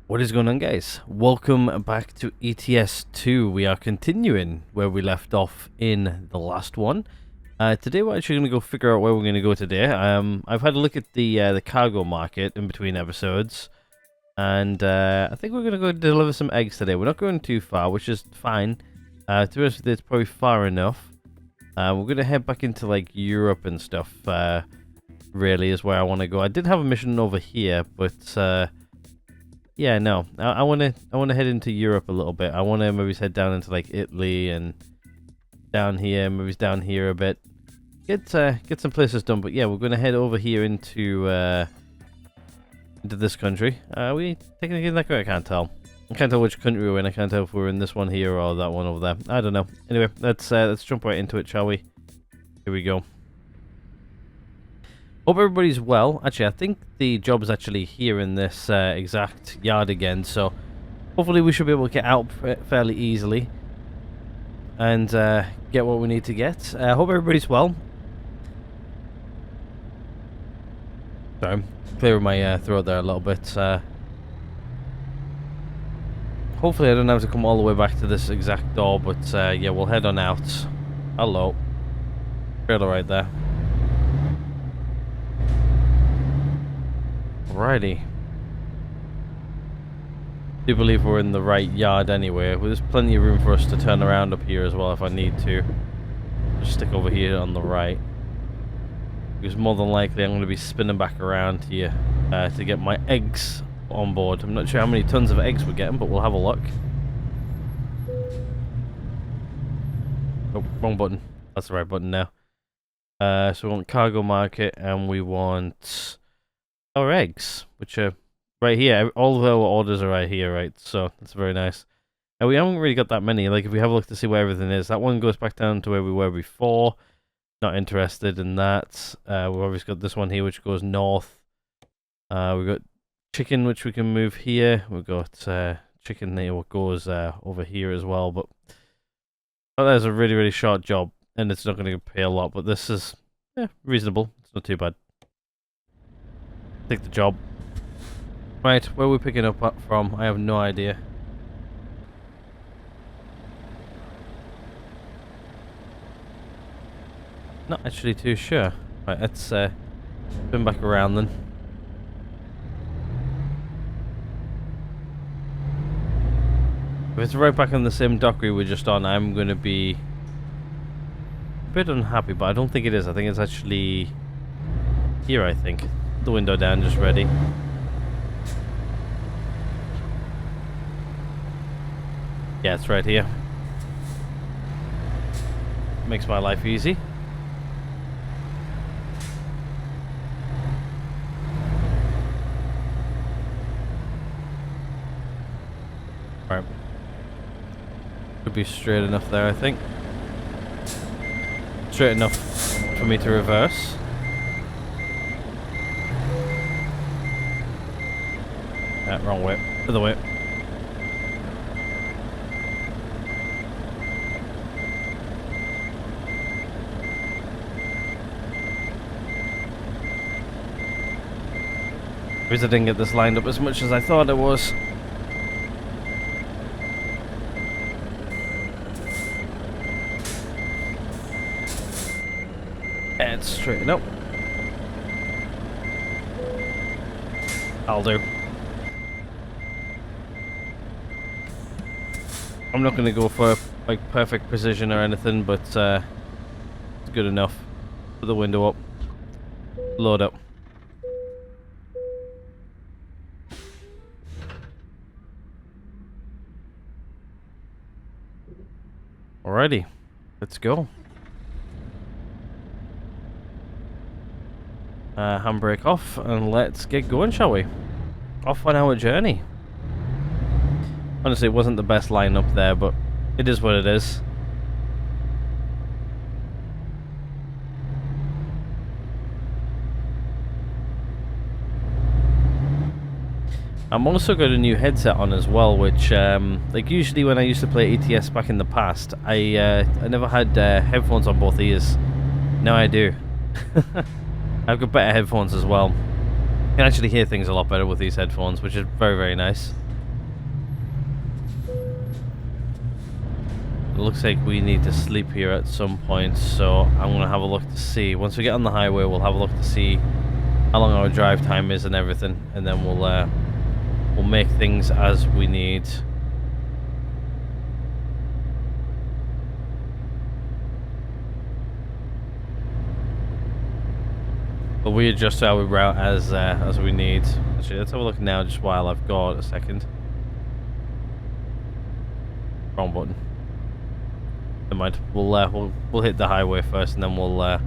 What is going on, guys? Welcome back to ETS2. We are continuing where we left off in the last one. Today we're actually going to go figure out where we're going to go today. I've had a look at the cargo market in between episodes, and I think we're going to go deliver some eggs today. We're not going too far, which is fine. To be honest with you, it's probably far enough. We're going to head back into like Europe and stuff. Really is where I want to go. I did have a mission over here, but yeah, no. I want to head into Europe a little bit. I want to maybe head down into like Italy and down here, maybe down here a bit. Get some places done. But yeah, we're going to head over here into this country. We technically that I can't tell. I can't tell which country we're in. I can't tell if we're in this one here or that one over there. I don't know. Anyway, let's jump right into it, shall we? Here we go. Hope everybody's well. Actually, I think the job's actually here in this exact yard again, so hopefully we should be able to get out fairly easily and get what we need to get. Hope everybody's well. Sorry, clearing my throat there a little bit. Hopefully I don't have to come all the way back to this exact door, but yeah, we'll head on out. Hello. Trailer right there. Alrighty. Do believe we're in the right yard anyway. There's plenty of room for us to turn around up here as well if I need to. Just stick over here on the right. Because more than likely I'm going to be spinning back around here to get my eggs on board. I'm not sure how many tons of eggs we're getting, but we'll have a look. Oh, wrong button. That's the right button now. So we want cargo market and we want our eggs, which are right here. All of our orders are right here, right? So that's very nice. And we haven't really got that many. Like if we have a look to see where everything is, that one goes back down to where we were before. Not interested in that. We've obviously got this one here, which goes north. We've got chicken, which we can move here. We've got chicken there, what goes over here as well. But there's a really, really short job, and it's not going to pay a lot. But this is reasonable. It's not too bad. Take the job. Right, where are we picking up from? I have no idea. Not actually too sure. Right, let's spin back around then. If it's right back on the same dock we were just on, I'm going to be a bit unhappy, but I don't think it is. I think it's actually here, I think. The window down, just ready. Yeah, it's right here. Makes my life easy. Right. Could be straight enough there, I think. Straight enough for me to reverse. Wrong way. Other way. Because I didn't get this lined up as much as I thought it was. And straighten up. I'll do. I'm not going to go for like perfect precision or anything, but it's good enough. Put the window up. Load up. Alrighty, let's go. Handbrake off and let's get going, shall we? Off on our journey. Honestly, it wasn't the best lineup there, but it is what it is. I'm also got a new headset on as well, which, like usually when I used to play ETS back in the past, I never had headphones on both ears. Now I do. I've got better headphones as well. You can actually hear things a lot better with these headphones, which is very, very nice. it looks like we need to sleep here at some point, so I'm going to have a look to see. Once we get on the highway, we'll have a look to see how long our drive time is and everything, and then we'll make things as we need. But we adjust our route as we need. Actually, let's have a look now, just while I've got a second. Wrong button. Never mind. We'll hit the highway first, and then we'll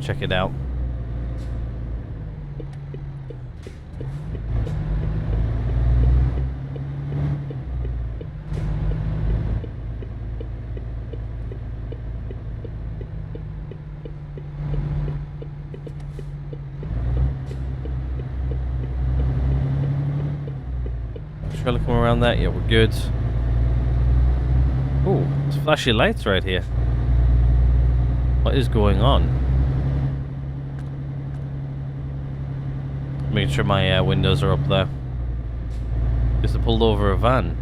check it out. Try to come around that. Yeah, we're good. Oh, there's flashy lights right here. What is going on? Make sure my windows are up there. Just pulled over a van.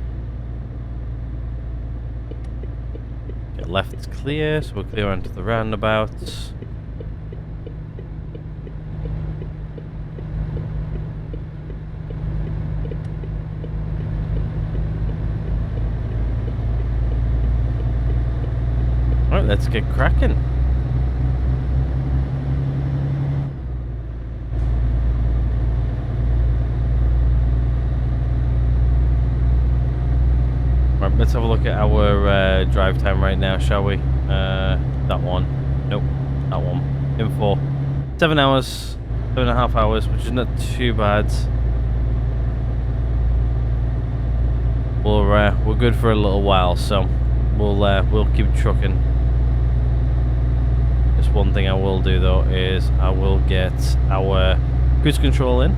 Get left is clear, so we'll clear onto the roundabout. Alright, let's get cracking. Right, let's have a look at our drive time right now, shall we? That one. Nope, that one. Info. 7 hours, 7.5 hours, which is not too bad. We're good for a little while, so we'll keep trucking. One thing I will do though is I will get our cruise control in.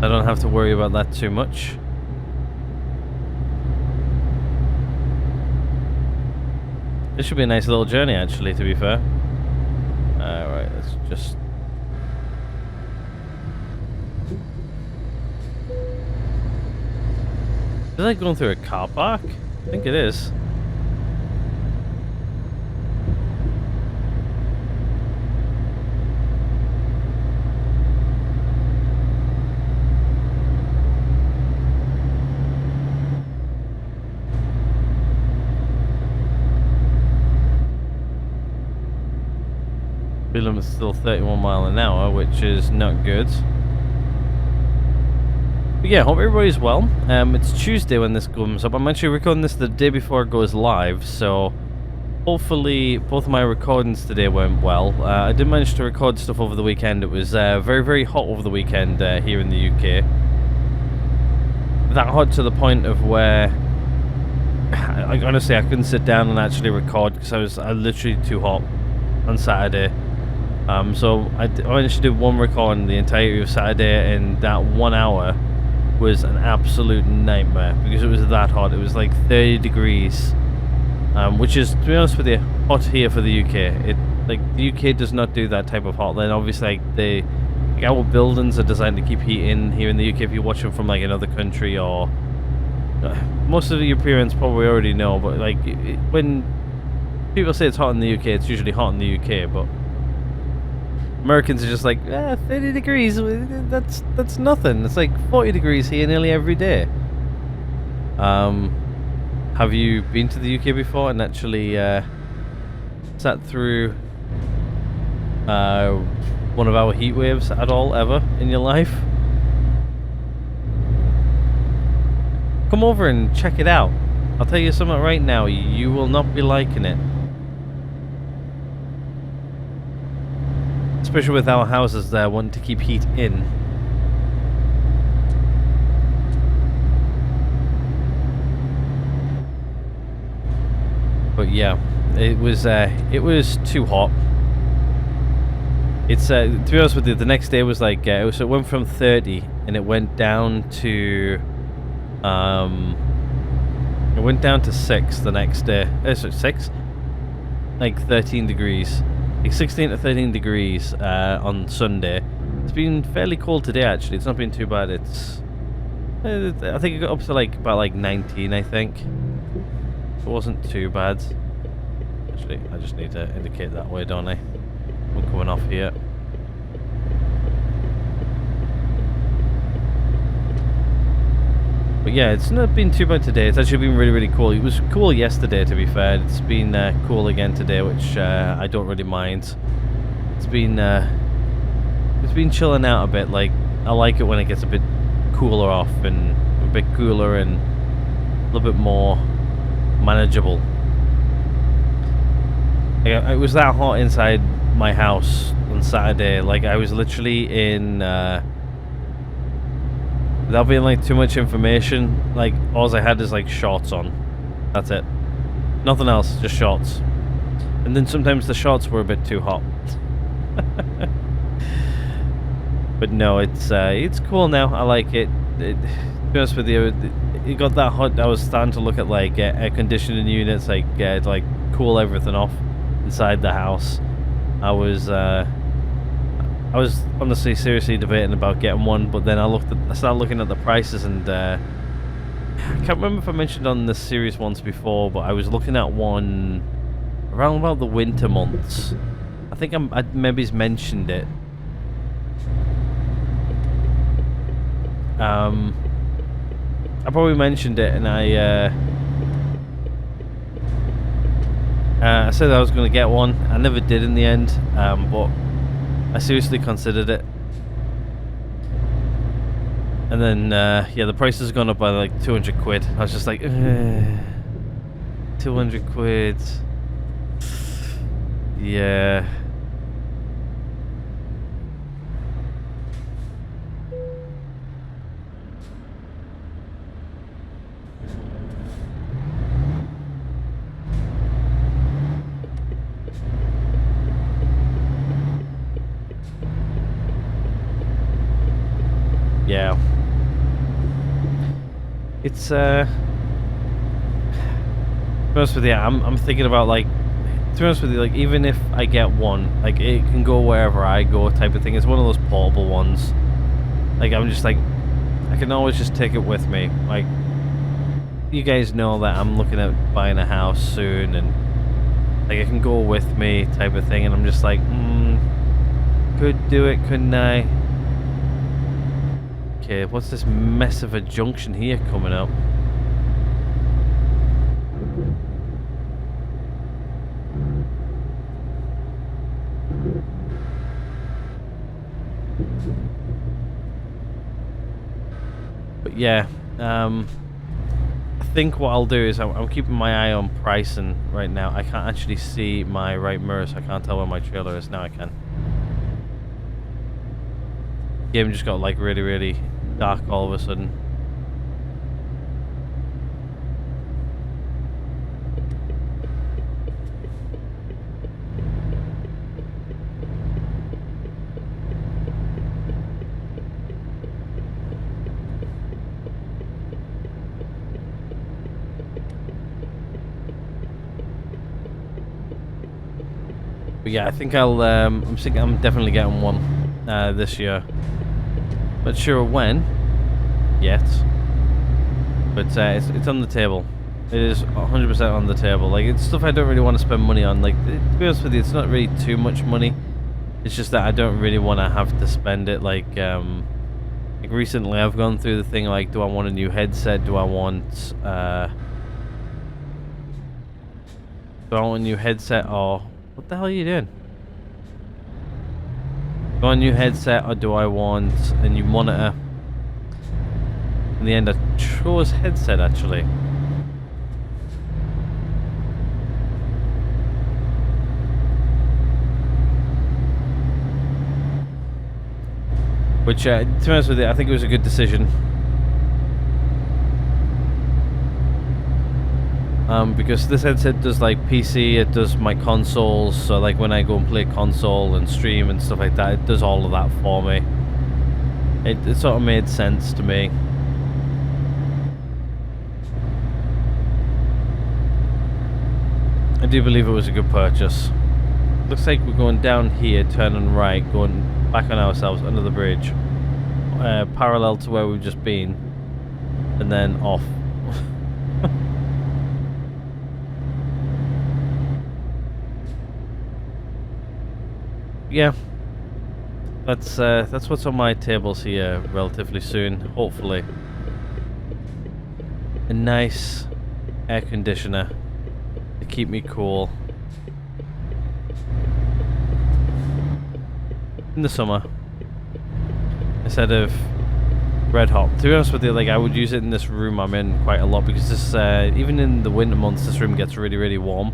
I don't have to worry about that too much. This should be a nice little journey actually, to be fair. Alright, let's just... Is that going through a car park? I think it is. Speed limit is still 31 miles an hour, which is not good. But yeah, hope everybody's well. It's Tuesday when this comes up. I'm actually recording this the day before it goes live, so hopefully both of my recordings today went well. I did manage to record stuff over the weekend. It was very, very hot over the weekend here in the UK. That hot to the point of where honestly I couldn't sit down and actually record because I was literally too hot on Saturday. So I managed to do one recording the entirety of Saturday, and that 1 hour was an absolute nightmare because it was that hot. It was like 30 degrees, which is, to be honest with you, hot here for the UK. The UK does not do that type of hot. Then obviously our buildings are designed to keep heat in here in the UK. If you watch them from like another country, or most of the Europeans probably already know, but when people say it's hot in the UK, it's usually hot in the UK, but Americans are just like, 30 degrees, that's nothing. It's like 40 degrees here nearly every day. Have you been to the UK before and actually sat through one of our heat waves at all, ever, in your life? Come over and check it out. I'll tell you something right now, you will not be liking it. Especially with our houses there wanting to keep heat in. But yeah, it was too hot. It's to be honest with you, the next day was like it went from 30 and it went down to 6 the next day. So 6, like 13 degrees. Like 16 to 13 degrees on Sunday. It's been fairly cold today actually. It's not been too bad. I think it got up to about 19, I think. It wasn't too bad. Actually, I just need to indicate that way, don't I? I'm coming off here. But yeah, it's not been too bad today. It's actually been really, really cool. It was cool yesterday, to be fair. It's been cool again today, which I don't really mind. It's been chilling out a bit. Like, I like it when it gets a bit cooler off and a bit cooler and a little bit more manageable. Like, it was that hot inside my house on Saturday. Like, I was literally in. Without being like too much information, like all I had is like shorts on. That's it. Nothing else, just shorts. And then sometimes the shorts were a bit too hot. But no, it's cool now. I like it. To be honest with you, it got that hot. I was starting to look at like air conditioning units, like to like cool everything off inside the house. I was honestly seriously debating about getting one, but then I started looking at the prices, and I can't remember if I mentioned on the series once before, but I was looking at one around about the winter months. I think I maybe mentioned it. I probably mentioned it, and I said I was going to get one. I never did in the end, but I seriously considered it. And then, yeah, the price has gone up by like 200 quid. I was just like, 200 quid. Yeah. Yeah. It's to be honest with you, I'm thinking about like, to be honest with you, like even if I get one, like it can go wherever I go type of thing. It's one of those portable ones. Like I'm just like, I can always just take it with me. Like you guys know that I'm looking at buying a house soon, and like it can go with me type of thing. And I'm just like, could do it, couldn't I? Okay, what's this mess of a junction here coming up? But yeah, I think what I'll do is I'm keeping my eye on pricing right now. I can't actually see my right mirror, so I can't tell where my trailer is. Now I can. Game just got like really, really dark all of a sudden. But yeah, I think I'm definitely getting one this year. Not sure when yet, but it's on the table. It is 100% on the table. Like, it's stuff I don't really want to spend money on. Like, to be honest with you, it's not really too much money. It's just that I don't really want to have to spend it. Like recently I've gone through the thing like, do I want a new headset? Do I want a new headset, or what the hell are you doing? Do I want a new headset, or do I want a new monitor? In the end, I chose headset actually. Which, to be honest with you, I think it was a good decision. Because this headset does like PC, it does my consoles, so like when I go and play console and stream and stuff like that, it does all of that for me. It sort of made sense to me. I do believe it was a good purchase. Looks like we're going down here, turning right, going back on ourselves under the bridge, parallel to where we've just been, and then off. yeah, that's what's on my tables here relatively soon, hopefully. A nice air conditioner to keep me cool in the summer instead of red hot. To be honest with you, like, I would use it in this room I'm in quite a lot, because this even in the winter months this room gets really warm.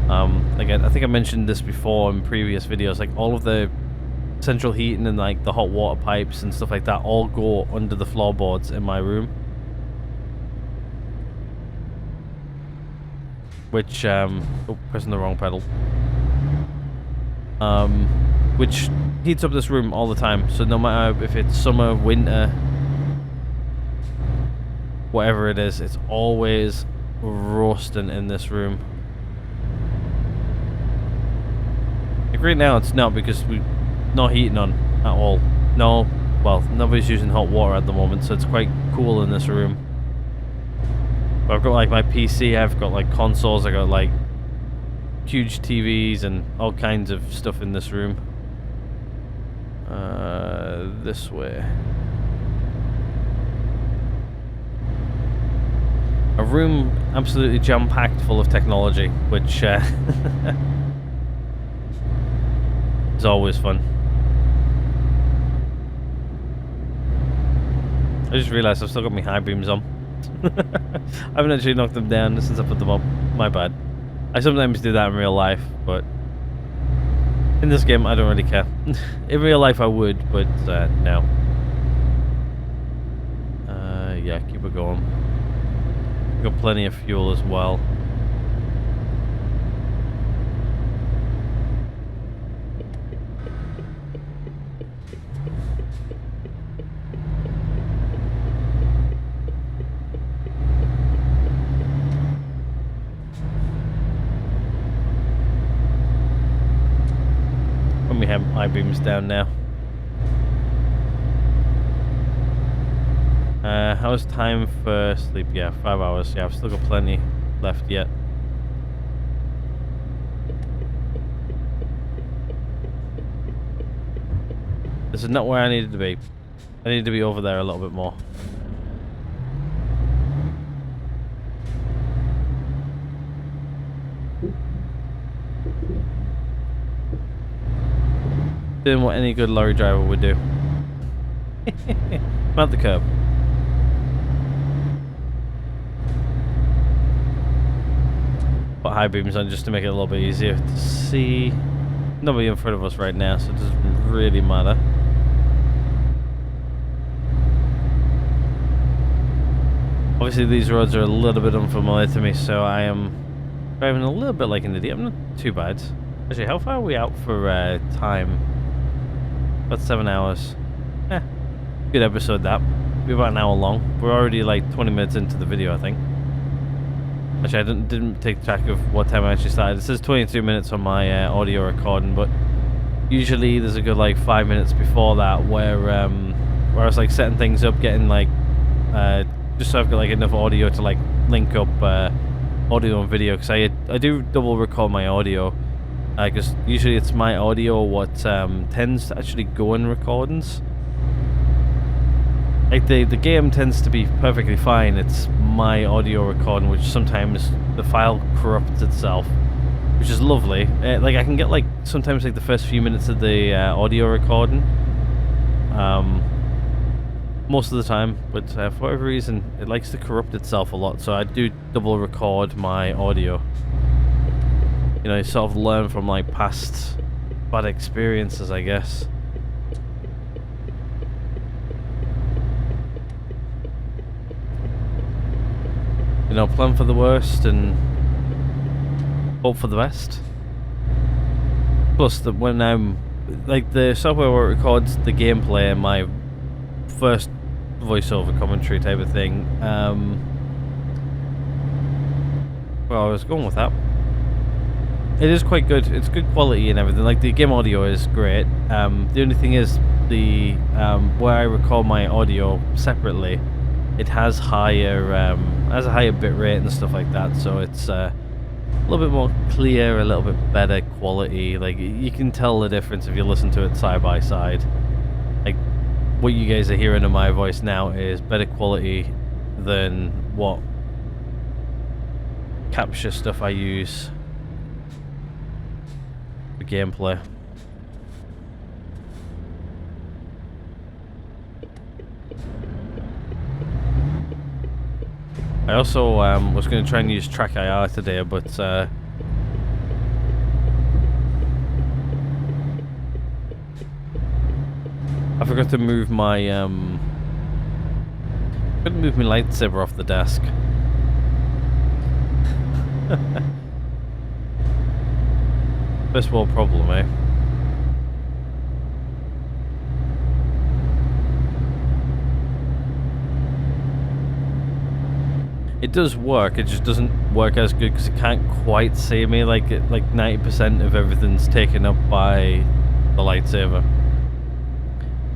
Like I think I mentioned this before in previous videos, like all of the central heating and like the hot water pipes and stuff like that all go under the floorboards in my room, which oh, pressing the wrong pedal, which heats up this room all the time. So no matter if it's summer, winter, whatever it is, it's always roasting in this room. Like right now it's not, because we're not heating on at all. No, well, nobody's using hot water at the moment, so it's quite cool in this room. But I've got like my PC, I've got like consoles, I've got like huge TVs and all kinds of stuff in this room. This way. A room absolutely jam-packed full of technology, which is always fun. I just realised I've still got my high beams on. I haven't actually knocked them down since I put them up. My bad. I sometimes do that in real life, but in this game I don't really care. In real life I would, but no. Yeah, keep it going. Got plenty of fuel as well. When we have I-beams down now. How's time for sleep? Yeah, 5 hours. Yeah, I've still got plenty left yet. This is not where I needed to be. I need to be over there a little bit more. Doing what any good lorry driver would do. Mount the curb. Put high beams on just to make it a little bit easier to see. Nobody in front of us right now, so it doesn't really matter. Obviously these roads are a little bit unfamiliar to me, so I am driving a little bit like an idiot. I'm not too bad. Actually, how far are we out for time? About 7 hours. Good episode that. Be about an hour long. We're already like 20 minutes into the video, I think. Actually, I didn't take track of what time I actually started. It says 22 minutes on my audio recording, but usually there's a good like 5 minutes before that where I was like setting things up, getting like just so I've got like enough audio to like link up audio and video, because I do double record my audio, because usually it's my audio what tends to actually go in recordings. Like the game tends to be perfectly fine, it's my audio recording which sometimes the file corrupts itself, which is lovely. Like I can get like sometimes like the first few minutes of the audio recording most of the time, but for whatever reason it likes to corrupt itself a lot, so I do double record my audio. You know, you sort of learn from like past bad experiences, I guess. You know, plan for the worst and hope for the best. Plus, that when I'm like the software where it records the gameplay and my first voiceover commentary type of thing. Well, I was going with that. It is quite good. It's good quality and everything. Like the game audio is great. The only thing is the where I record my audio separately, it has a higher bit rate and stuff like that. So it's a little bit more clear, a little bit better quality. Like, you can tell the difference if you listen to it side by side. Like, what you guys are hearing in my voice now is better quality than what capture stuff I use for gameplay. I also was going to try and use Track IR today, but I forgot to move my lightsaber off the desk. First world problem, eh? It does work, it just doesn't work as good because it can't quite see me. Like 90% of everything's taken up by the lightsaber.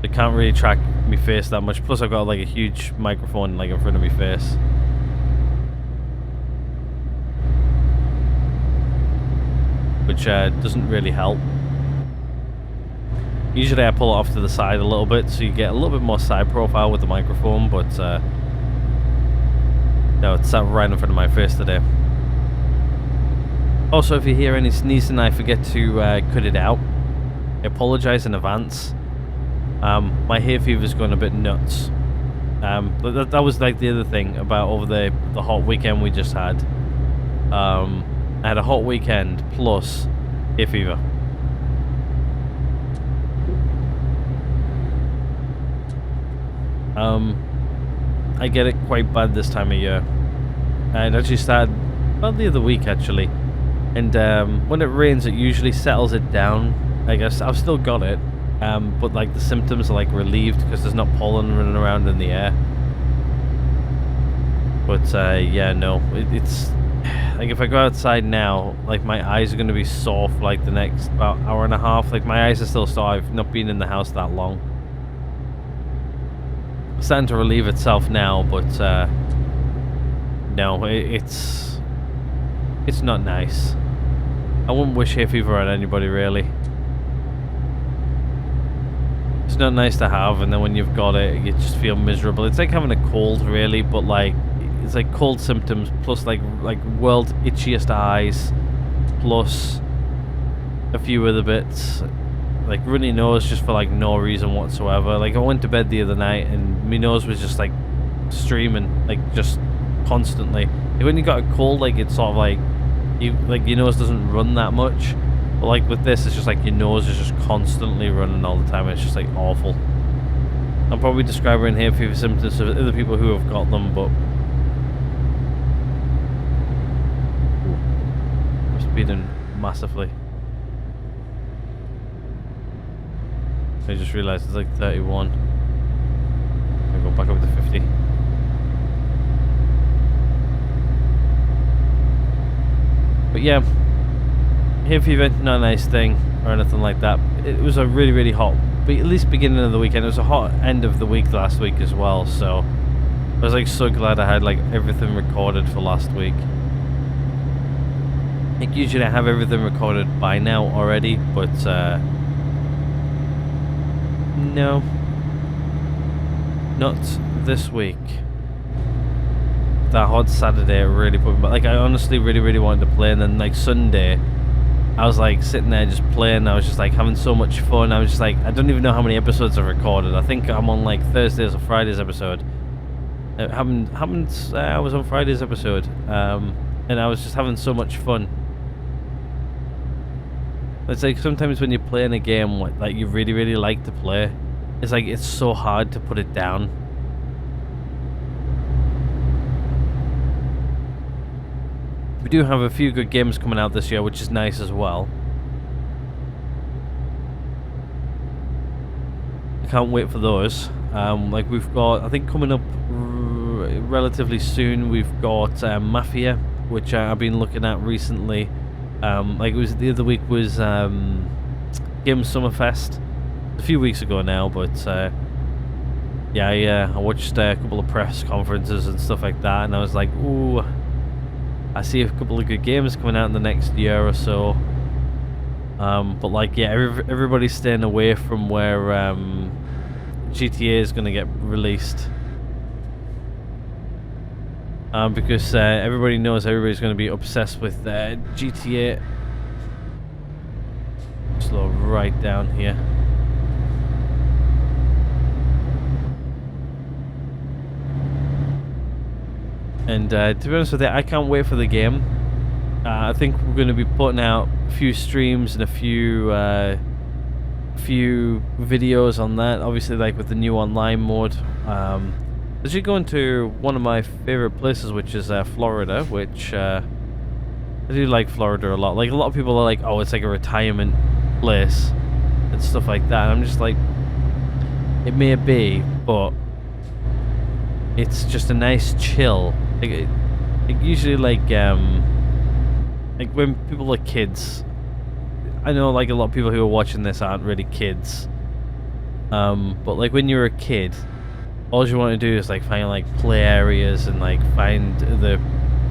It can't really track my face that much. Plus I've got like a huge microphone like in front of my face. Which doesn't really help. Usually I pull it off to the side a little bit so you get a little bit more side profile with the microphone, but no, it's sat right in front of my face today. Also, if you hear any sneezing, I forget to cut it out. I apologise in advance. My hay fever's going a bit nuts. That was like the other thing about over the hot weekend we just had. I had a hot weekend plus hay fever. I get it quite bad this time of year. And I actually started about the other week actually. And when it rains, it usually settles it down. I guess I've still got it, but like the symptoms are like relieved because there's not pollen running around in the air. But yeah, no, it's like if I go outside now, like my eyes are going to be sore for like the next about hour and a half. Like my eyes are still sore. I've not been in the house that long. It's starting to relieve itself now, but no, it's not nice. I wouldn't wish hay fever on anybody really. It's not nice to have, and then when you've got it, you just feel miserable. It's like having a cold really, but like it's like cold symptoms plus like world itchiest eyes plus a few other bits. Like runny nose just for like no reason whatsoever. Like I went to bed the other night and my nose was just like streaming, like just constantly. Like, when you got a cold, like it's sort of like your nose doesn't run that much. But like with this, it's just like your nose is just constantly running all the time. It's just like awful. I'm probably describing hay fever symptoms of other people who have got them, but I'm speeding massively. I just realised it's like 31. I go back up to 50. But yeah, hay fever, not a nice thing or anything like that. It was a really, really hot, but at least beginning of the weekend. It was a hot end of the week last week as well. So I was like so glad I had like everything recorded for last week. Like usually I have everything recorded by now already, but no, not this week. That hot Saturday really put me back. Like I honestly really, really wanted to play, and then like Sunday I was like sitting there just playing. I was just like having so much fun. I was just like, I don't even know how many episodes I've recorded. I think I'm on like Thursday's or Friday's episode. I was on Friday's episode, and I was just having so much fun. It's like sometimes when you're playing a game like you really, really like to play, it's like it's so hard to put it down. We do have a few good games coming out this year, which is nice as well. I can't wait for those. Like we've got, I think coming up relatively soon, we've got Mafia, which I've been looking at recently. Like it was the other week was Game Summerfest, a few weeks ago now, but yeah, I watched a couple of press conferences and stuff like that, and I was like, ooh, I see a couple of good games coming out in the next year or so. But like, yeah, everybody's staying away from where GTA is going to get released. Because everybody knows everybody's going to be obsessed with GTA. Slow right down here. And to be honest with you, I can't wait for the game. I think we're going to be putting out a few streams and a few videos on that. Obviously, like with the new online mode. As you go into one of my favorite places, which is Florida, which I do like Florida a lot. Like, a lot of people are like, oh, it's like a retirement place and stuff like that. And I'm just like, it may be, but it's just a nice chill. Like usually, like when people are kids, I know like a lot of people who are watching this aren't really kids. But like when you're a kid, all you want to do is like find like play areas and like find the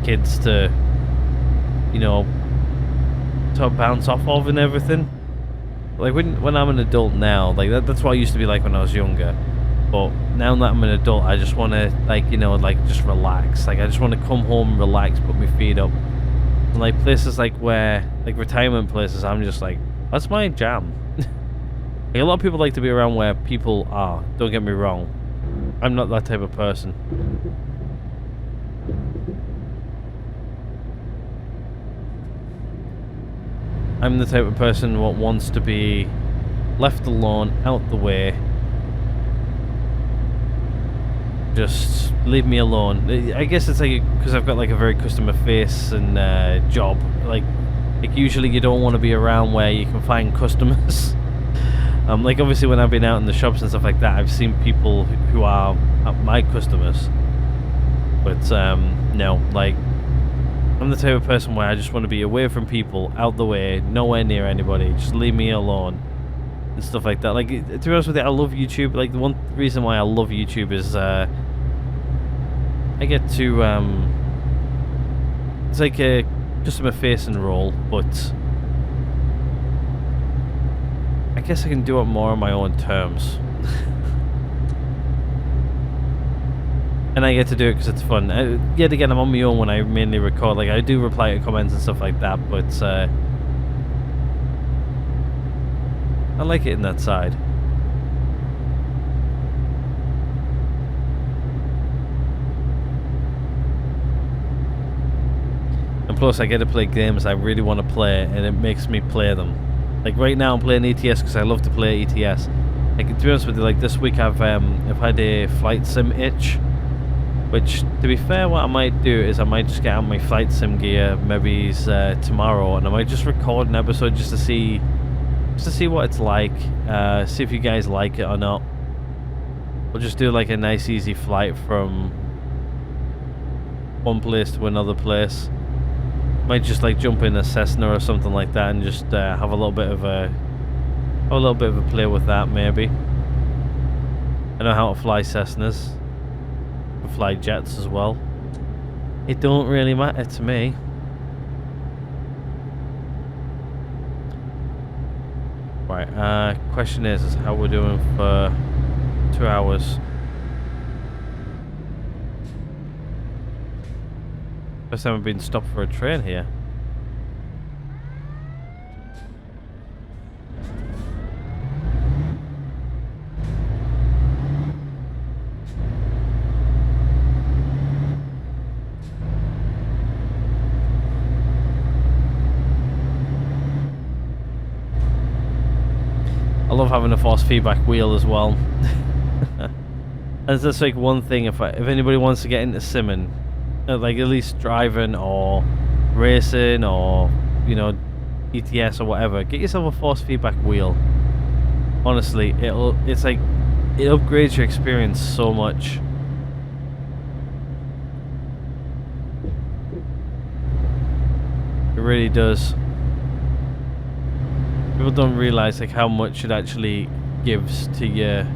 kids to, you know, to bounce off of and everything. Like when I'm an adult now, like that's what I used to be like when I was younger. But now that I'm an adult, I just want to like, you know, like just relax. Like I just want to come home, relax, put my feet up. And like places like where, like retirement places, I'm just like, that's my jam. Like, a lot of people like to be around where people are. Don't get me wrong. I'm not that type of person. I'm the type of person what wants to be left alone, out the way. Just leave me alone. I guess it's like because I've got like a very customer face and job. Like usually you don't want to be around where you can find customers. Like obviously when I've been out in the shops and stuff like that, I've seen people who are my customers. But no, like I'm the type of person where I just want to be away from people, out the way, nowhere near anybody. Just leave me alone and stuff like that. Like, to be honest with you, I love YouTube. Like the one reason why I love YouTube is I get to it's like a customer facing role, but I guess I can do it more on my own terms. And I get to do it because it's fun. Yet again, I'm on my own when I mainly record. Like, I do reply to comments and stuff like that, but I like it in that side. And plus, I get to play games I really want to play, and it makes me play them. Like right now, I'm playing ETS because I love to play ETS. Like, to be honest with you, like this week I've had a flight sim itch. Which, to be fair, what I might do is I might just get out my flight sim gear, maybe tomorrow, and I might just record an episode just to see what it's like, see if you guys like it or not. We'll just do like a nice easy flight from one place to another place. Might just like jump in a Cessna or something like that and just have a little bit of a play with that maybe. I know how to fly Cessnas. Fly jets as well. It don't really matter to me. Right, question is how we're doing for 2 hours. First time I've been stopped for a train here. I love having a force feedback wheel as well. And that's like one thing, if anybody wants to get into simming, like at least driving or racing or, you know, ETS or whatever, get yourself a force feedback wheel. Honestly, it upgrades your experience so much. It really does. People don't realize like how much it actually gives to your,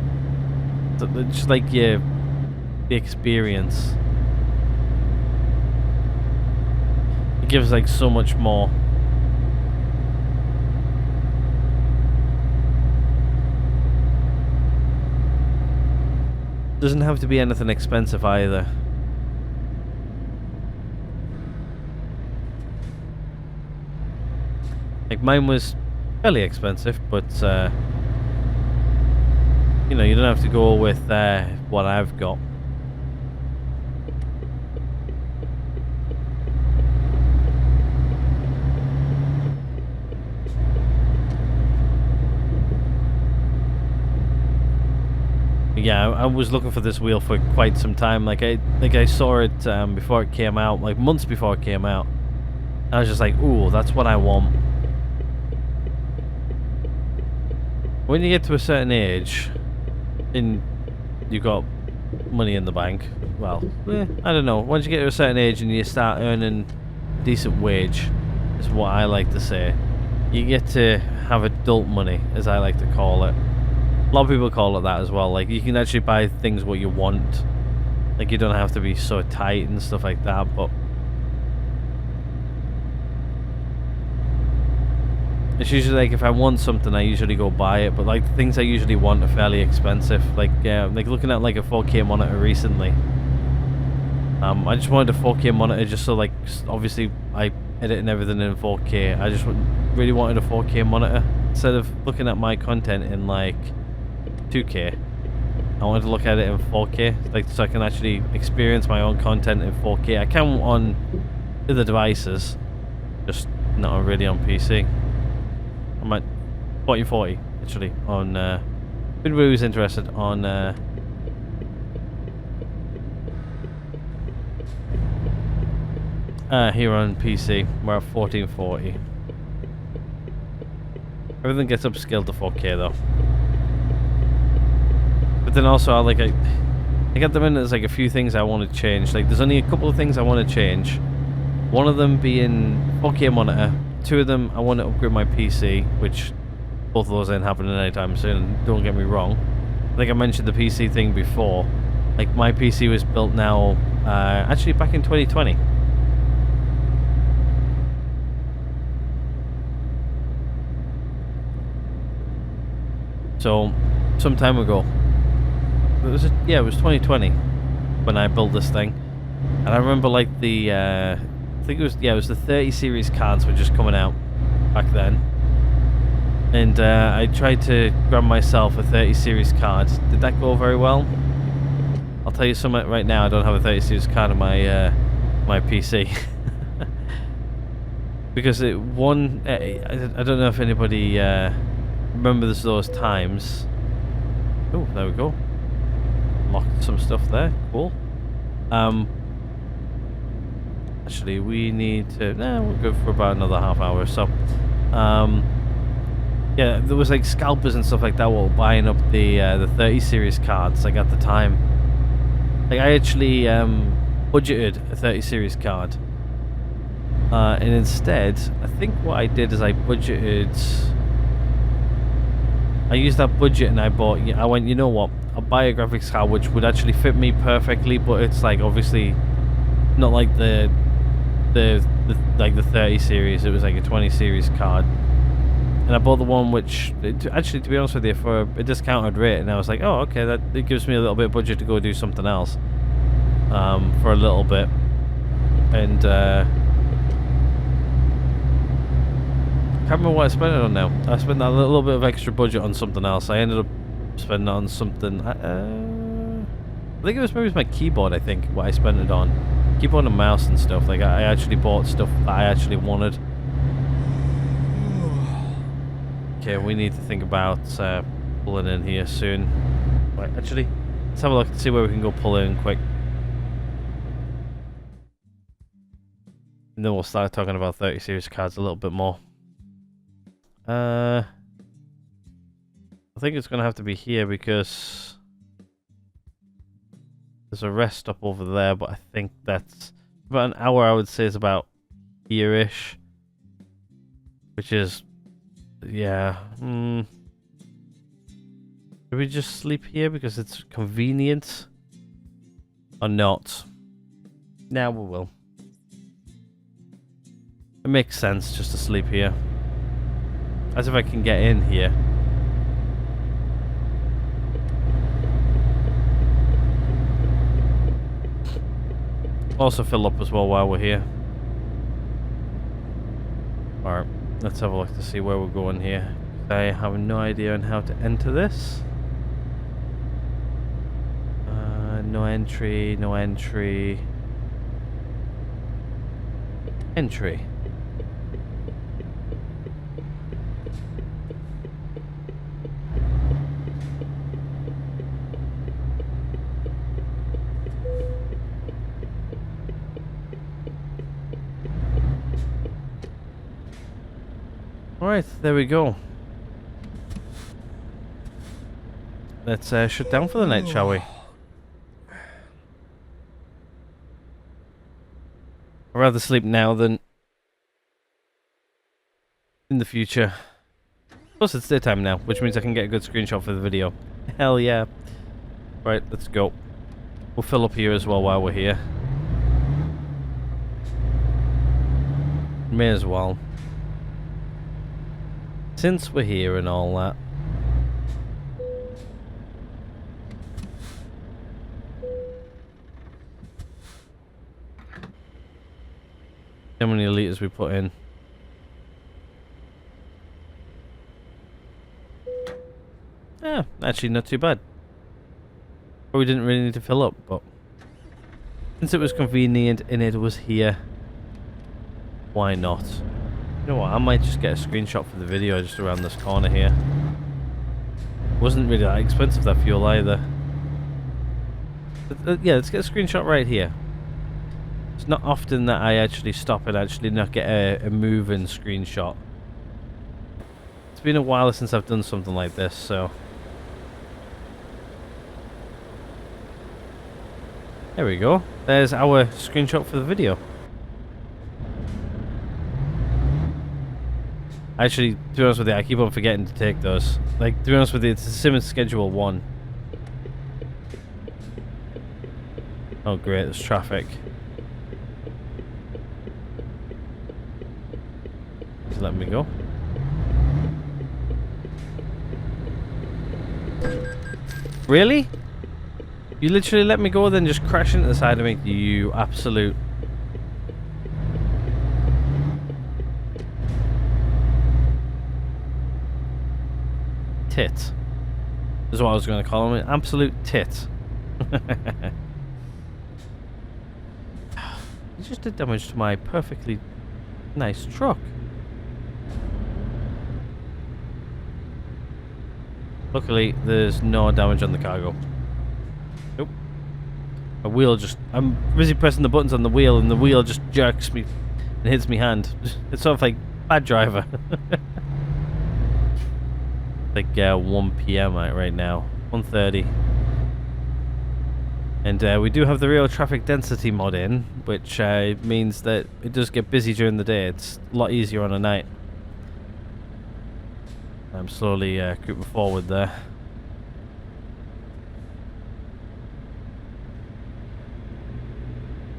just like the gives like so much more. Doesn't have to be anything expensive either. Like mine was fairly expensive, but you know, you don't have to go with what I've got. Yeah, I was looking for this wheel for quite some time. Like I saw it before it came out, like months before it came out. I was just like, ooh, that's what I want. When you get to a certain age, and you got money in the bank, well, I don't know. Once you get to a certain age and you start earning a decent wage, is what I like to say. You get to have adult money, as I like to call it. A lot of people call it that as well. Like, you can actually buy things what you want. Like, you don't have to be so tight and stuff like that, but it's usually like if I want something, I usually go buy it. But like the things I usually want are fairly expensive. Like looking at like a 4K monitor recently. I just wanted a 4K monitor just so like obviously I edit and everything in 4K. I just really wanted a 4K monitor instead of looking at my content in like 2K. I wanted to look at it in 4K, like so I can actually experience my own content in 4K. I can on other devices, just not really on PC. I'm at 4040 actually on anybody who's interested on here on PC we're at 1440. Everything gets upscaled to 4K though. But then also I got them in. There's like a few things I want to change. Like there's only a couple of things I want to change. One of them being 4K monitor. Two of them I want to upgrade my PC, which both of those ain't happening anytime soon. Don't get me wrong. I think I mentioned the PC thing before. Like my PC was built now, actually back in 2020. So some time ago. It was 2020 when I built this thing, and I remember like the I think it was the 30 series cards were just coming out back then, and I tried to grab myself a 30 series card. Did that go very well? I'll tell you something right now. I don't have a 30 series card on my my PC because I don't know if anybody remembers those times. Oh, there we go. Locked some stuff there. Cool. Actually, we need to. We'll go for about another half hour or so. Yeah, there was like scalpers and stuff like that while buying up the 30 series cards. Like at the time, like I actually budgeted a 30 series card, and instead, I think what I did is I used that budget and I went, you know what? I'll buy a graphics card which would actually fit me perfectly, but it's like obviously not like the 30 series. It was like a 20 series card, and I bought the one which actually, to be honest with you, for a discounted rate, and I was like, oh okay, that it gives me a little bit of budget to go do something else for a little bit, and I can't remember what I spent it on now. I spent that little bit of extra budget on something else. I ended up spending it on something. I think it was maybe my keyboard. I think what I spent it on, keyboard and mouse and stuff. Like I actually bought stuff that I actually wanted. Okay, we need to think about pulling in here soon. Right, actually, let's have a look and see where we can go pull in quick, and then we'll start talking about 30 series cards a little bit more. I think it's gonna have to be here because there's a rest stop over there, but I think that's about an hour. I would say is about here-ish, which is, yeah. Should we just sleep here because it's convenient, or not? Now we will. It makes sense just to sleep here. As if I can get in here. Also fill up as well while we're here. Alright, let's have a look to see where we're going here. I have no idea on how to enter this. No entry, no entry. Entry. Alright, there we go. Let's shut down for the night, shall we? I'd rather sleep now than in the future. Plus it's daytime now, which means I can get a good screenshot for the video. Hell yeah. Right, let's go. We'll fill up here as well while we're here. May as well. Since we're here and all that. How many liters we put in? Yeah, actually not too bad. But we didn't really need to fill up, but since it was convenient and it was here, why not? You know what, I might just get a screenshot for the video just around this corner here. Wasn't really that expensive, that fuel either. But, yeah, let's get a screenshot right here. It's not often that I actually stop and actually not get a moving screenshot. It's been a while since I've done something like this, so... There we go. There's our screenshot for the video. Actually, to be honest with you, I keep on forgetting to take those. Like, to be honest with you, it's the Simmons Schedule 1. Oh great, there's traffic. Just let me go. Really? You literally let me go, then just crash into the side of me, you absolute... tit. Is what I was going to call him, an absolute tit. He just did damage to my perfectly nice truck. Luckily, there's no damage on the cargo. Nope. A wheel just... I'm busy pressing the buttons on the wheel and the wheel just jerks me and hits me hand. It's sort of like bad driver. Like 1 PM right now. 1:30. And we do have the real traffic density mod in, which means that it does get busy during the day. It's a lot easier on a night. I'm slowly creeping forward there.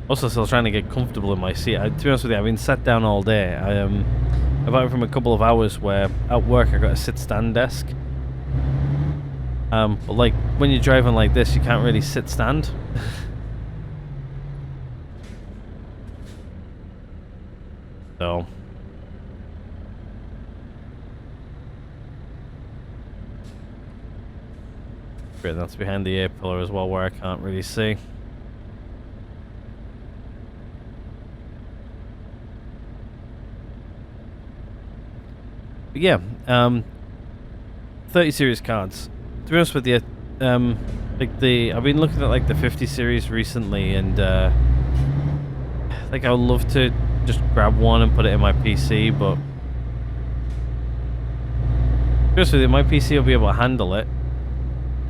Also still trying to get comfortable in my seat. To be honest with you, I've been sat down all day. Apart from a couple of hours where at work I got a sit-stand desk. But like when you're driving like this, you can't really sit-stand. So... Great, that's behind the A-pillar as well, where I can't really see. But yeah, 30 series cards. To be honest with you, like I've been looking at like the 50 series recently, and like I would love to just grab one and put it in my PC, but to be honest with you, my PC will be able to handle it.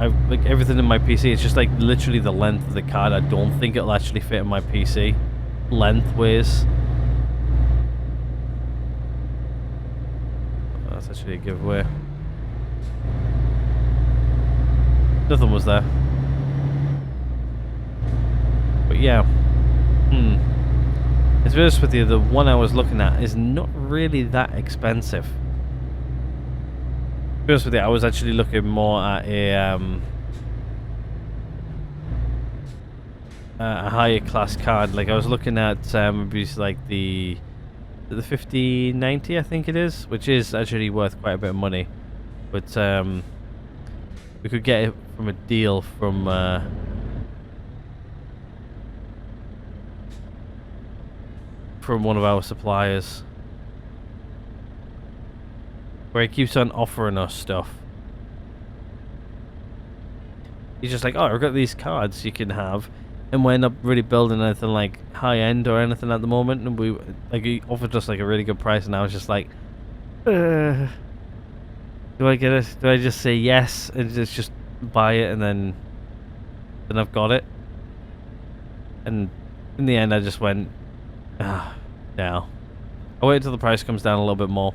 Like everything in my PC, it's just like literally the length of the card. I don't think it'll actually fit in my PC lengthways. Oh, that's actually a giveaway. Nothing was there. But yeah. To be honest with you, the one I was looking at is not really that expensive. To be honest with you, I was actually looking more at a higher class card. Like I was looking at maybe like the 5090, I think it is, which is actually worth quite a bit of money. But we could get it from a deal from one of our suppliers, where he keeps on offering us stuff. He's just like, oh, I've got these cards you can have, and we're not really building anything like high end or anything at the moment. And we like he offered us like a really good price, and I was just like, do I get it? Do I just say yes and just buy it, and then I've got it? And in the end, I just went, no. I'll wait until the price comes down a little bit more,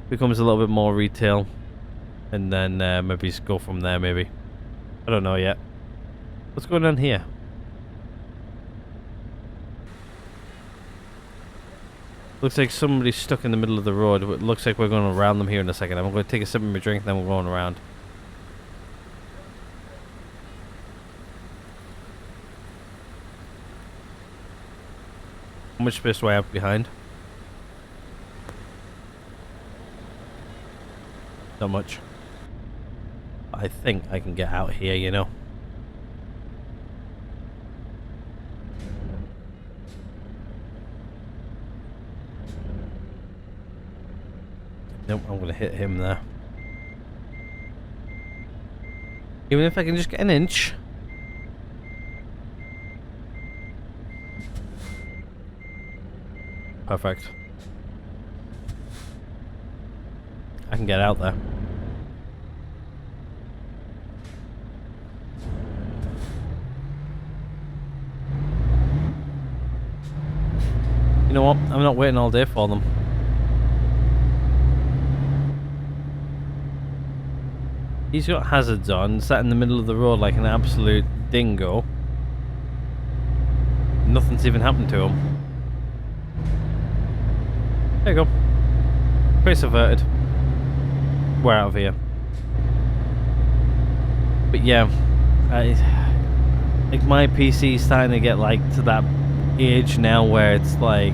becomes a little bit more retail, and then maybe just go from there. Maybe, I don't know yet. What's going on here? Looks like somebody's stuck in the middle of the road. It looks like we're going to round them here in a second. I'm going to take a sip of my drink, and then we're going around. How much space do I have behind? Not much. I think I can get out here, you know. Nope, I'm gonna hit him there. Even if I can just get an inch. Perfect. I can get out there. You know what? I'm not waiting all day for them. He's got hazards on, sat in the middle of the road like an absolute dingo. Nothing's even happened to him. There you go. Face averted. We're out of here. But yeah, like my PC's starting to get like to that age now where it's like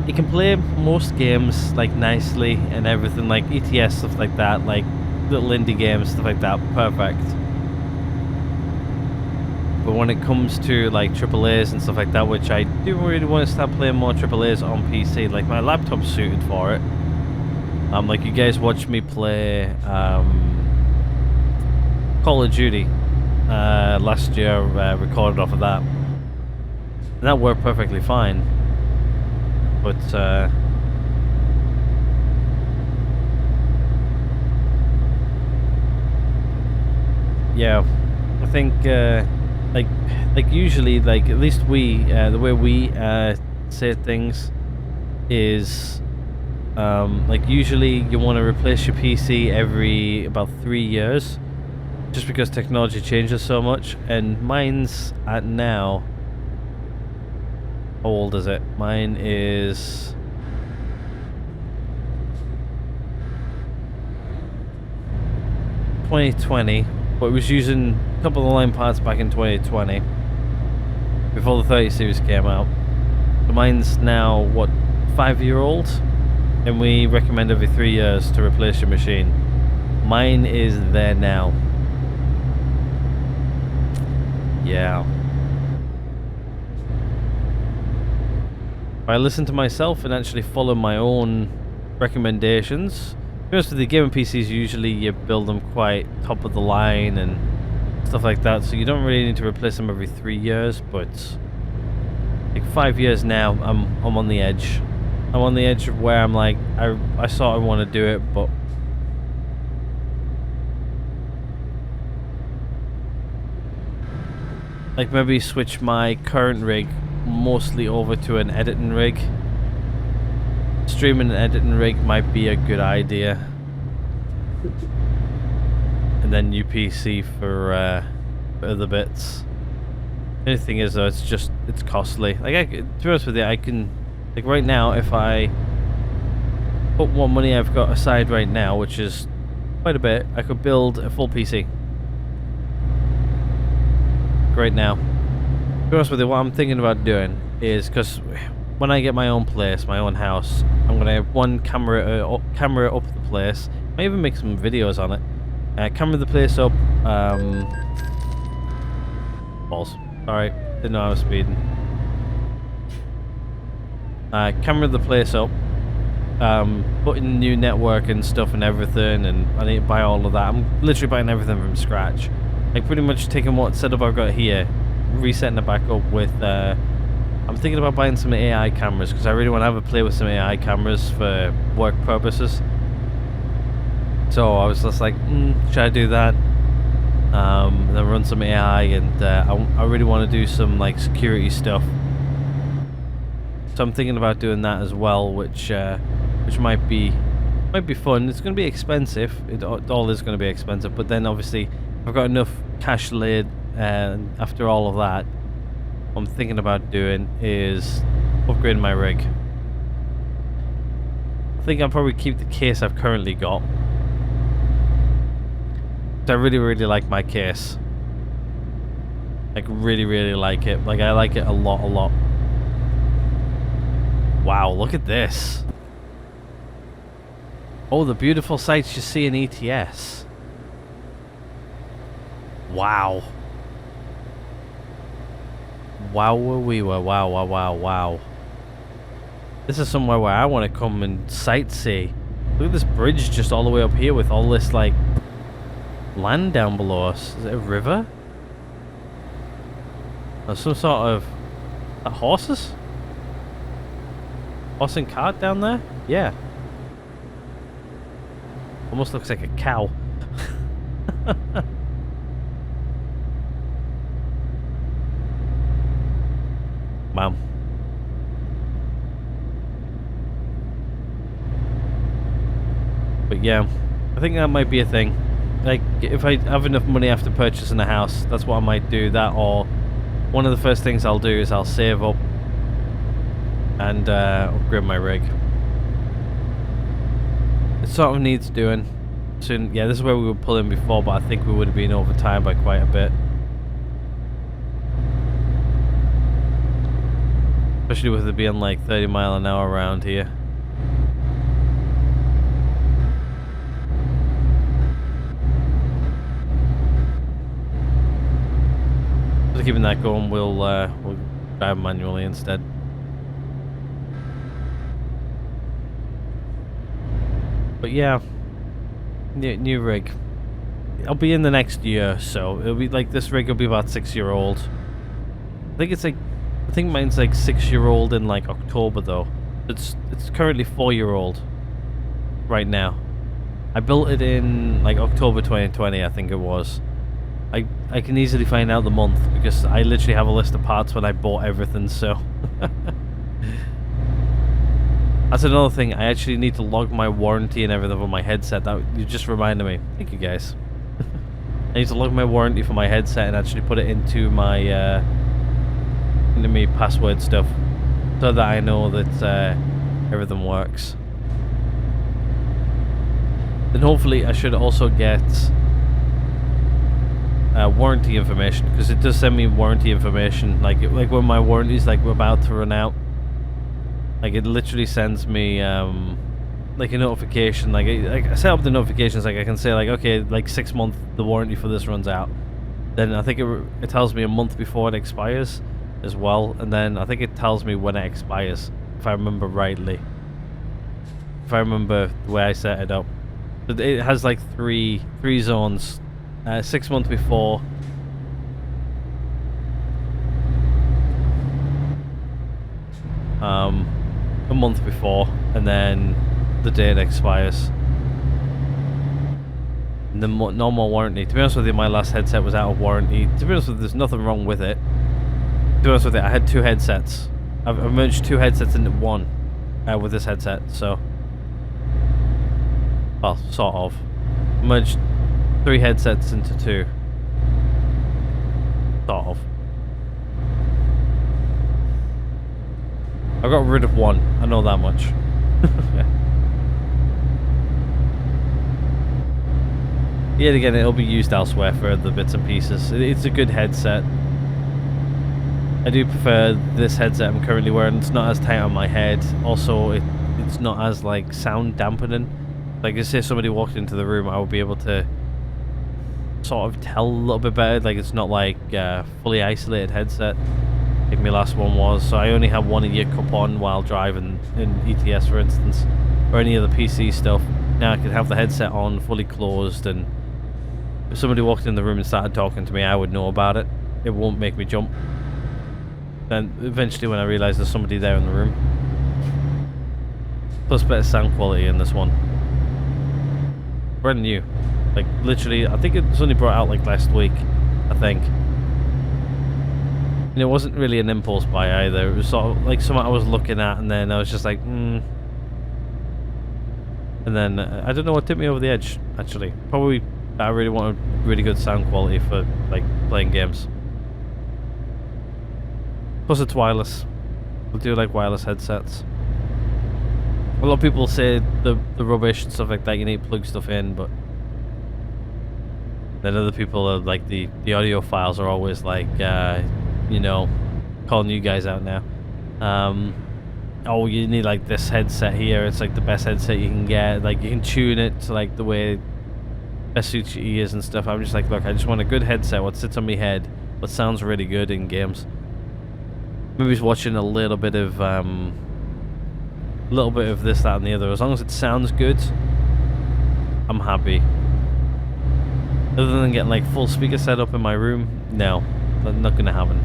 you can play most games like nicely and everything, like ETS stuff like that, like little indie games, stuff like that, perfect. But when it comes to like AAAs and stuff like that, which I do really want to start playing more AAAs on PC, like my laptop's suited for it. Like you guys watched me play Call of Duty last year, recorded off of that. And that worked perfectly fine. But yeah, I think like usually, like at least we the way we say things is like usually you want to replace your PC every about 3 years, just because technology changes so much. And mine's at now, how old is it? Mine is (2020), but it was using top of the line parts back in 2020, before the 30 series came out. So mine's now, what, 5-year-old? And we recommend every 3 years to replace your machine. Mine is there now. Yeah. I listen to myself and actually follow my own recommendations. To be honest with you, gaming PCs, usually you build them quite top of the line and stuff like that, so you don't really need to replace them every 3 years. But like 5 years now, I'm on the edge. I'm on the edge of where I'm like, I sort of want to do it, but like maybe switch my current rig mostly over to an editing rig. Streaming and editing rig might be a good idea. And then new PC for other bits. The only thing is though, it's costly. Like to be honest with you, I can, like right now, if I put what money I've got aside right now, which is quite a bit, I could build a full PC. Right now. To be honest with you, what I'm thinking about doing is, because when I get my own place, my own house, I'm going to have one camera up the place. Might even make some videos on it. Camera the place up. Balls. Sorry, didn't know I was speeding. Camera the place up. Put in new network and stuff and everything, and I need to buy all of that. I'm literally buying everything from scratch. Like pretty much taking what setup I've got here, resetting it back up with, I'm thinking about buying some AI cameras, because I really want to have a play with some AI cameras for work purposes. So I was just like, should I do that? Then run some AI, and I really want to do some like security stuff. So I'm thinking about doing that as well, which might be fun. It's going to be expensive. It all is going to be expensive, but then obviously I've got enough cash laid, and after all of that, what I'm thinking about doing is upgrading my rig. I think I'll probably keep the case I've currently got. I really, really like my case. Like, really, really like it. Like, I like it a lot, a lot. Wow, look at this. Oh, the beautiful sights you see in ETS. Wow. Wow, wow. This is somewhere where I want to come and sightsee. Look at this bridge just all the way up here with all this, like, land down below us. Is it a river? Or some sort of... horses? Horse and cart down there? Yeah. Almost looks like a cow. Wow. But yeah, I think that might be a thing. Like, if I have enough money after purchasing a house, that's what I might do. That, or one of the first things I'll do is I'll save up and upgrade my rig. It sort of needs doing soon. Yeah, this is where we were pulling before, but I think we would have been over time by quite a bit. Especially with it being like 30 miles an hour around here. Just keeping that going, we'll drive manually instead. But yeah, new rig. I'll be in the next year, so it'll be like, this rig will be about 6-year-old. I think mine's like 6-year-old in like October though. It's currently 4-year-old right now. I built it in like October 2020, I think it was. I can easily find out the month because I literally have a list of parts when I bought everything, so. That's another thing, I actually need to log my warranty and everything for my headset. That you just reminded me. Thank you guys. I need to log my warranty for my headset and actually put it into my password stuff, so that I know that everything works. Then hopefully I should also get warranty information, because it does send me warranty information, like when my warranty's like about to run out. Like, it literally sends me like a notification. Like I set up the notifications, like I can say like, okay, like 6 months the warranty for this runs out. Then I think it tells me a month before it expires as well, and then I think it tells me when it expires, if I remember rightly. If I remember the way I set it up. But it has like three zones. 6 months before. A month before, and then the day it expires. And the normal warranty. To be honest with you, my last headset was out of warranty. To be honest with you, there's nothing wrong with it. To be honest with you, I had 2 headsets. I've merged 2 headsets into one with this headset, so. Well, sort of. Merged 3 headsets into 2. Sort of. I got rid of one, I know that much. Yet again, it'll be used elsewhere for other bits and pieces. It's a good headset. I do prefer this headset I'm currently wearing. It's not as tight on my head. Also, it's not as like sound dampening. Like, if say somebody walked into the room, I would be able to sort of tell a little bit better. Like, it's not like fully isolated headset like my last one was. So I only have one ear cup on while driving in ETS, for instance, or any other PC stuff. Now I can have the headset on fully closed, and if somebody walked in the room and started talking to me, I would know about it. It won't make me jump. Then eventually when I realise there's somebody there in the room. Plus better sound quality in this one. Brand new. Like, literally, I think it's only brought out like last week, I think. And it wasn't really an impulse buy either. It was sort of like something I was looking at, and then I was just like, And then, I don't know what tipped me over the edge, actually. Probably, I really wanted really good sound quality for, like, playing games. Plus it's wireless. I do like wireless headsets. A lot of people say the rubbish and stuff like that, you need to plug stuff in, but then other people are like, the audio files are always like, you know, calling you guys out now. Oh, you need like this headset here, it's like the best headset you can get, like you can tune it to like the way best suits your ears and stuff. I'm just like, look, I just want a good headset, what sits on my head, what sounds really good in games. Maybe just watching a little bit of this, that, and the other. As long as it sounds good, I'm happy. Other than getting like full speaker setup in my room, no, not gonna happen.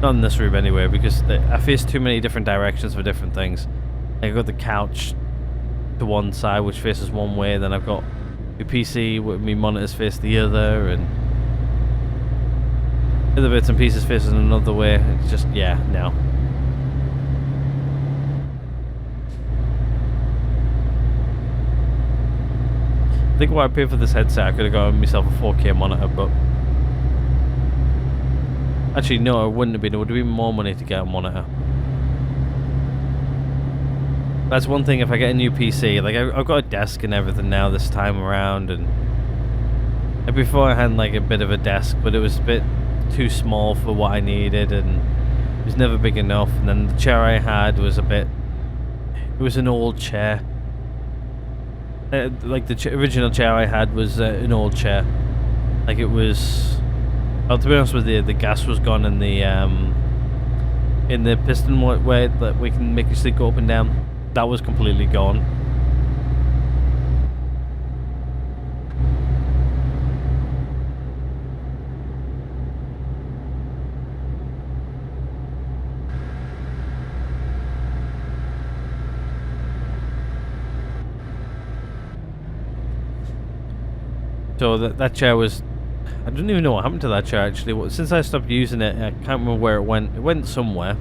Not in this room anyway, because I face too many different directions for different things. Like, I've got the couch to one side, which faces one way, then I've got my PC with my monitors face the other, and other bits and pieces facing another way. It's just, yeah, no. I think what I paid for this headset, I could have gotten myself a 4K monitor, but actually no, it wouldn't have been. It would have been more money to get a monitor. That's one thing. If I get a new PC, like I've got a desk and everything now this time around, and before I had like a bit of a desk, but it was a bit too small for what I needed, and it was never big enough. And then the chair I had was it was an old chair. Like the original chair I had was an old chair. Like, it was, well, to be honest with you, the gas was gone in the piston way that we can make your seat go up and down. That was completely gone. So that chair was, I don't even know what happened to that chair actually. Since I stopped using it, I can't remember where it went. It went somewhere.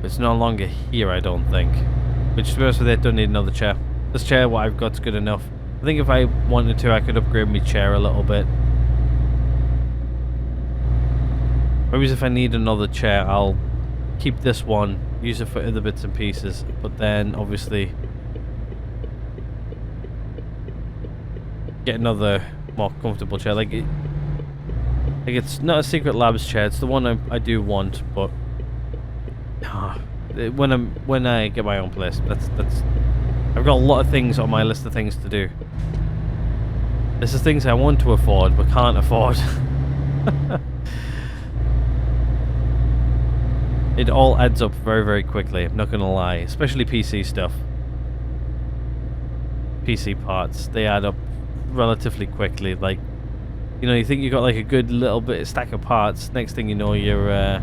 It's no longer here, I don't think. Which, to be honest with you, I don't need another chair. This chair, what I've got's good enough. I think if I wanted to, I could upgrade my chair a little bit. Maybe if I need another chair, I'll keep this one, use it for other bits and pieces, but then obviously get another more comfortable chair. Like it's not a Secret Labs chair, it's the one I do want, but when I get my own place, that's I've got a lot of things on my list of things to do. This is things I want to afford but can't afford. It all adds up very, very quickly, I'm not gonna lie. Especially PC stuff. PC parts, they add up relatively quickly. Like, you know, you think you got like a good little bit of stack of parts, next thing you know, you're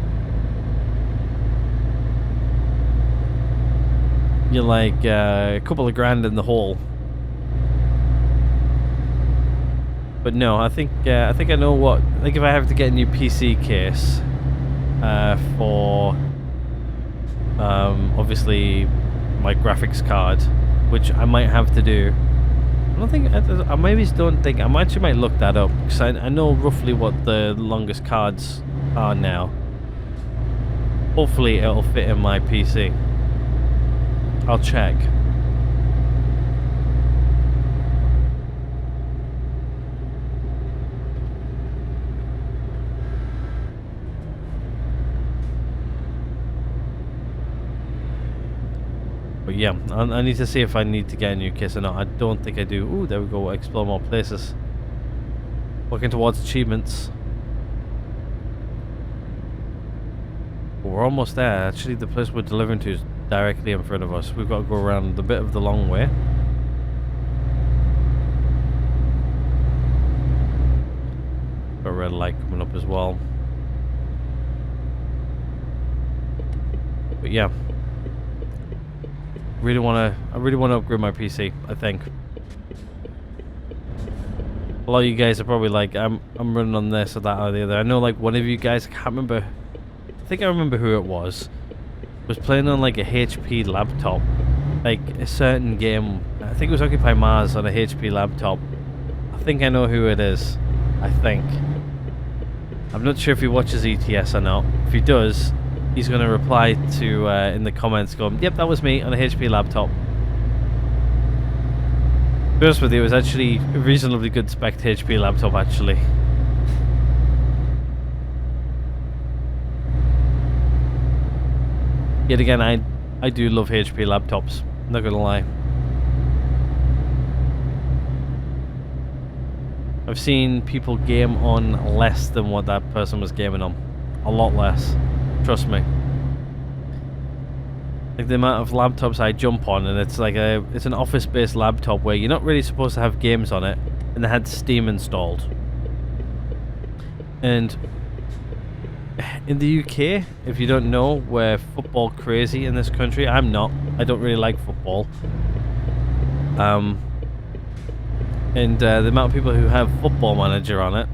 like a couple of grand in the hole. But no, I think I know what. Like, if I have to get a new PC case for obviously my graphics card, which I might have to do, I don't think I maybe don't think I actually might look that up because I know roughly what the longest cards are now. Hopefully it'll fit in my PC. I'll check. But yeah, I need to see if I need to get a new case or not. I don't think I do. Ooh, there we go. Explore more places. Working towards achievements. We're almost there. Actually, the place we're delivering to is directly in front of us. We've got to go around a bit of the long way. Got a red light coming up as well. But yeah. I really want to upgrade my PC, I think. A lot of you guys are probably like, I'm running on this or that or the other. I know like one of you guys, I can't remember, I think I remember who it was playing on like a HP laptop. Like a certain game, I think it was Occupy Mars on a HP laptop. I think I know who it is. I think. I'm not sure if he watches ETS or not. If he does, he's going to reply to in the comments going, yep, that was me on a HP laptop. To be honest with you, it was actually a reasonably good spec HP laptop actually. Yet again, I do love HP laptops, I'm not going to lie. I've seen people game on less than what that person was gaming on. A lot less. Trust me. Like the amount of laptops I jump on, and it's like it's an office-based laptop where you're not really supposed to have games on it, and they had Steam installed. And in the UK, if you don't know, we're football crazy in this country. I'm not. I don't really like football. And the amount of people who have Football Manager on it,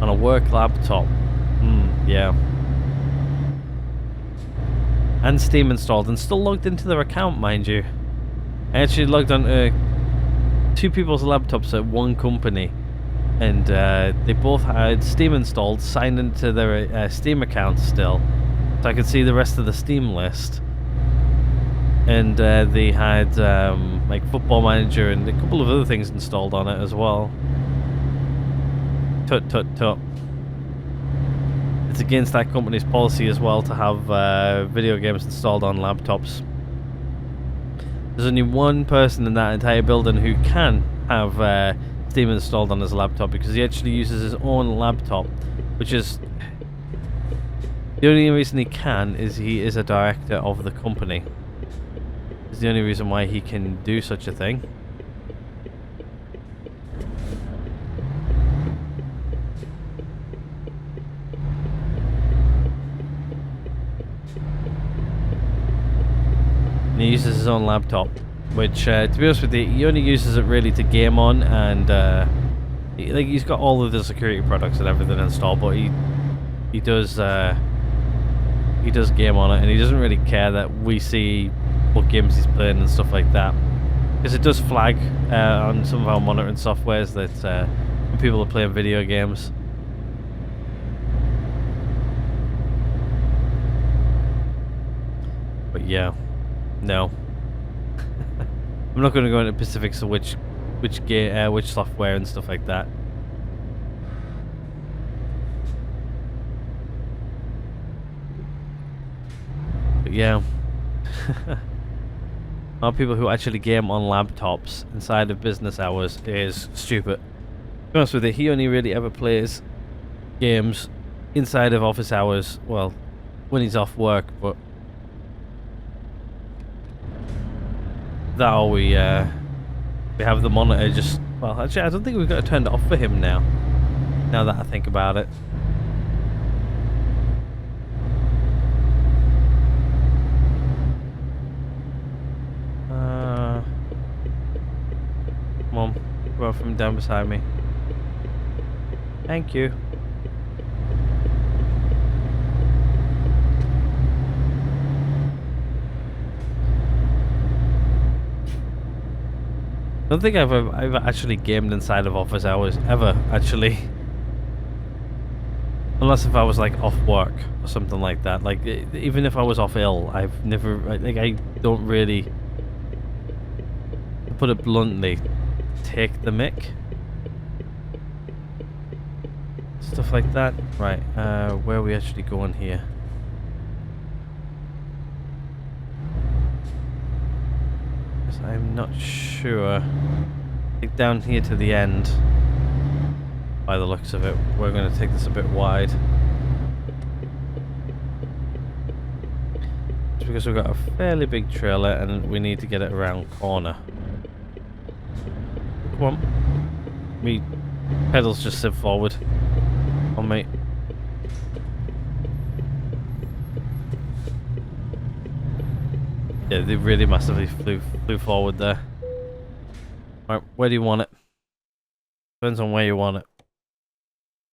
on a work laptop, yeah. And Steam installed, and still logged into their account, mind you. I actually logged on two people's laptops at one company, and they both had Steam installed, signed into their Steam account still, so I could see the rest of the Steam list. And they had like Football Manager and a couple of other things installed on it as well. Tut tut tut. It's against that company's policy as well to have video games installed on laptops. There's only one person in that entire building who can have Steam installed on his laptop, because he actually uses his own laptop, which is the only reason he can is he is a director of the company. It's the only reason why he can do such a thing. And he uses his own laptop, which to be honest with you, he only uses it really to game on, and he's got all of the security products and everything installed, but he does game on it, and he doesn't really care that we see what games he's playing and stuff like that, because it does flag on some of our monitoring softwares that when people are playing video games. But yeah, no. I'm not going to go into specifics of which software and stuff like that. But yeah. Our people who actually game on laptops inside of business hours is stupid. To be honest with you, he only really ever plays games inside of office hours, well, when he's off work, but that or we have the monitor just, well, actually I don't think we've got it turned off for him now that I think about it. Come on, go from down beside me. Thank you. don't think I've actually gamed inside of office hours ever, actually. Unless if I was like off work or something like that. Like even if I was off ill, I've never like I don't really, to put it bluntly, take the mick. Stuff like that. Right, where are we actually going here? I'm not sure. I think down here to the end, by the looks of it, we're going to take this a bit wide. It's because we've got a fairly big trailer and we need to get it around corner. Come on. Me pedals just sit forward. On me. Yeah, they really massively flew forward there. Right, where do you want it? Depends on where you want it.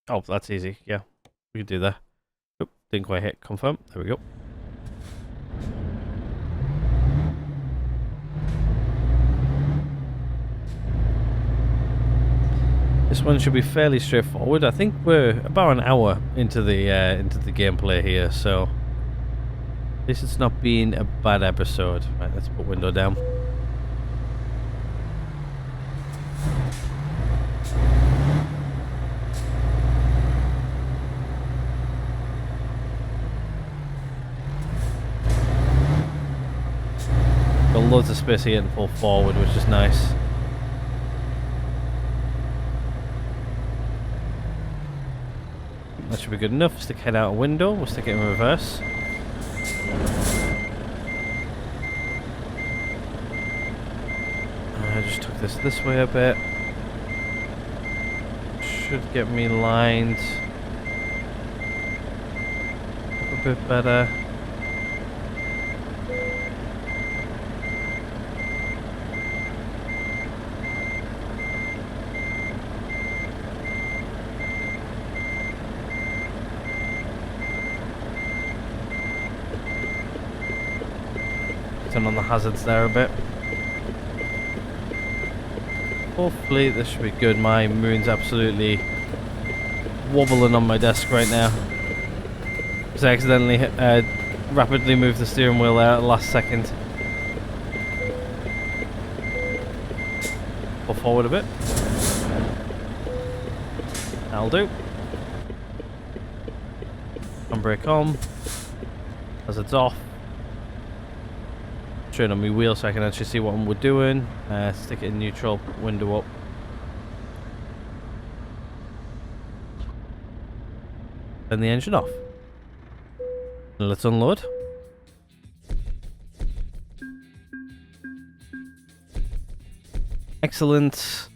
Oh, that's easy. Yeah, we can do that. Oop, didn't quite hit confirm. There we go. This one should be fairly straightforward. I think we're about an hour into the gameplay here, so this has not been a bad episode. Right, let's put window down. Got loads of space here to pull forward, which is nice. That should be good enough. Stick head out a window. We'll stick it in reverse. I just took this way a bit. Should get me lined up a bit better. Turn on the hazards there a bit. Hopefully this should be good. My moon's absolutely wobbling on my desk right now. Because I accidentally rapidly moved the steering wheel there at the last second. Pull forward a bit. That'll do. Handbrake on. Hazards off. Turn on my wheel so I can actually see what we're doing. Stick it in neutral, window up. Turn the engine off. And let's unload. Excellent.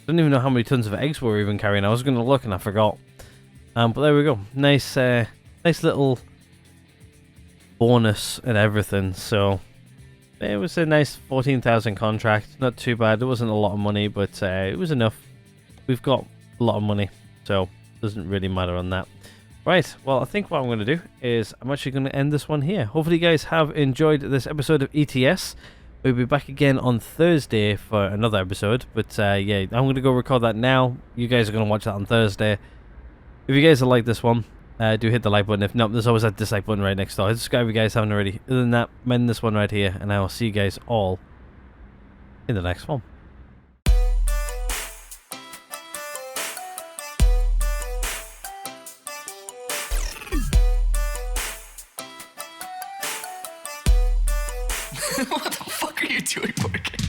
Don't even know how many tons of eggs we're even carrying. I was going to look and I forgot. But there we go. Nice, nice little bonus and everything. So it was a nice 14,000 contract. Not too bad. It wasn't a lot of money, but it was enough. We've got a lot of money, so it doesn't really matter on that. Right, well, I think what I'm going to do is I'm actually going to end this one here. Hopefully you guys have enjoyed this episode of ETS. We'll be back again on Thursday for another episode. But yeah, I'm going to go record that now. You guys are going to watch that on Thursday. If you guys have liked this one, do hit the like button. If not, there's always that dislike button right next door. Subscribe if you guys haven't already. Other than that, mend this one right here, and I will see you guys all in the next one. What the fuck are you doing, Morgan?